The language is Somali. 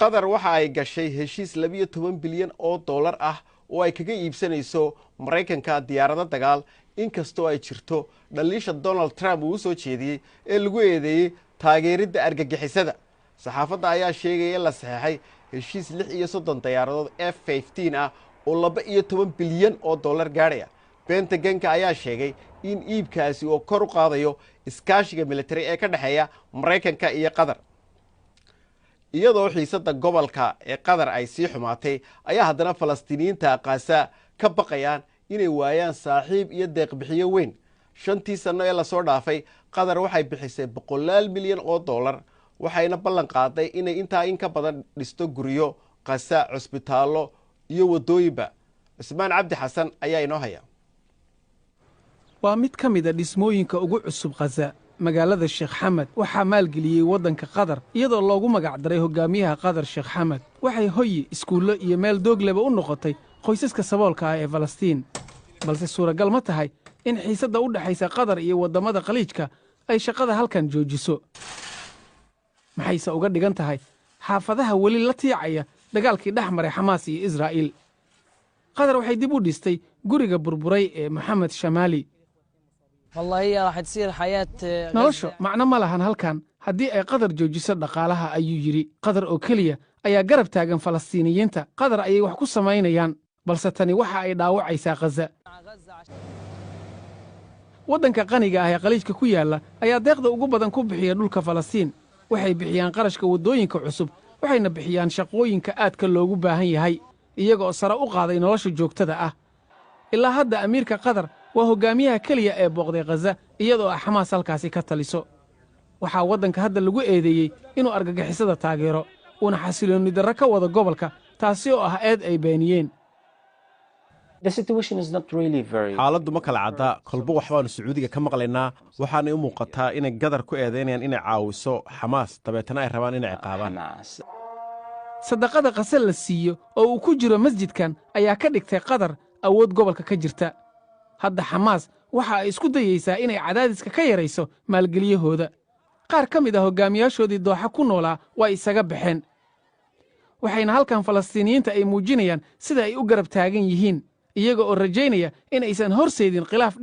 qatar waxa ay gashay heshiis 12 bilyan oo dollar ah oo ay kaga iibsanayso Mareykanka diyaarado dagaal inkastoo ay jirto dhaliisha Donald Trump uu soo jeediyay ee lagu eedeeyay taageeridda argagixisada. saxaafadda ayaa sheegay in la saxeexay heshiis 36 diyaaradood F-15 ah oo 12 bilyan oo dollar gaaraya. Pentagon-ka ayaa sheegay in iibkaasi uu kor u qaadayo iskaashiga military ee ka dhaxeeya Mareykanka iyo Qatar. iyadoo xiisadda gobolka ee Qatar ay sii xumaatay ayaa haddana Falastiiniyiinta Gaza ka baqayaan inay waayaan saaxiib iyo deeq bixiye weyn. 5 sano ee la soo dhaafay Qatar waxay bixisay 100 milyan oo dollar waxayna ballan qaaday inay intaa in ka badan dhisto guryo, Gaza, cusbitaallo iyo wadooyinba. Ismaan Cabdi Xasan ayaa inoo haya. waa mid ka mid ah dhismooyinka ugu cusub Gaza. magaalada Sheekh Xamed waxaa maalgeliyey waddanka Qatar iyadoo loogu magac daray hogaamiyaha Qatar Sheekh Xamed. waxay hoyi, iskuullo iyo meel doogleba u noqotay qoysaska saboolka ah ee Falastiin. balse suuragal ma tahay in xiisadda u dhaxaysa Qatar iyo waddamada khaliijka ay shaqada halkan joojiso. maxayse uga dhigan tahay xaafadaha weli la tiicaya dagaalkii dhex maray Xamaas iyo Israa'iil. Qatar waxay dib u dhistay guriga burburay ee Moxamed Shamaali. noloshu macno ma lahan halkan haddii ay Qatar joojiso dhaqaalaha, ayuu yidhi. Qatar oo keliya ayaa garab taagan Falastiiniyiinta. Qatar ayay wax ku samaynayaan, balse tani waxa ay dhaawacaysaa Gaza. waddanka qaniga ah ee khaliijka ku yaalla ayaa deeqda ugu badan ku bixiya dhulka Falastiin. waxay bixiyaan qarashka waddooyinka cusub, waxayna bixiyaan shaqooyinka aadka loogu baahan yahay, iyaga oo sare u qaaday nolosha joogtada ah. ilaa hadda amiirka Qatar waa hogaamiyaha keliya ee booqday Gaza iyadoo ah Xamaas halkaasi ka taliso. waxaa waddanka hadda lagu eedeeyey inuu argagixisada taageero uuna xasilooni darro ka wada gobolka, taasi oo ah eed ay beeniyeen. xaaladdu ma kala cadda. kolba waxbaanu Sacuudiga ka maqlaynaa, waxaanay u muuqataa inay Qatar ku eedeynayaan inay caawiso Xamaas, dabeetana ay rabaan inay ciqaabaan. sadaqada Gaza la siiyo oo uu ku jiro masjidkan ayaa ka dhigtay Qatar awood gobolka ka jirta. hadda Xamaas waxa ay isku dayaysaa inay cadaadiska ka yarayso maalgeliyahooda. qaar ka mid ah hogaamiyaashoodii dooxa ku noolaa waa isaga baxeen. waxayna halkan Falastiiniyiinta ay muujinayaan sida ay u garab taagan yihiin, iyaga oo rajaynaya in aysan horseedin khilaaf dheer